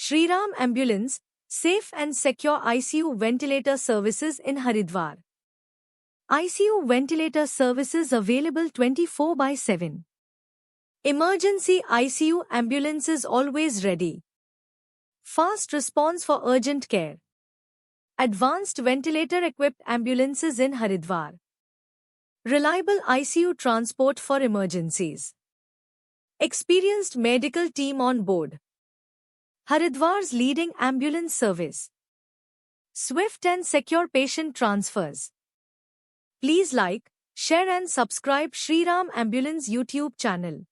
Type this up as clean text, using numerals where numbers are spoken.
Shriram Ambulance, safe and secure ICU ventilator services in Haridwar. ICU ventilator services available 24 by 7. Emergency ICU ambulances always ready. Fast response for urgent care. Advanced ventilator-equipped ambulances in Haridwar. Reliable ICU transport for emergencies. Experienced medical team on board. Haridwar's leading ambulance service. Swift and secure patient transfers. Please like, share and subscribe Shriram Ambulance YouTube channel.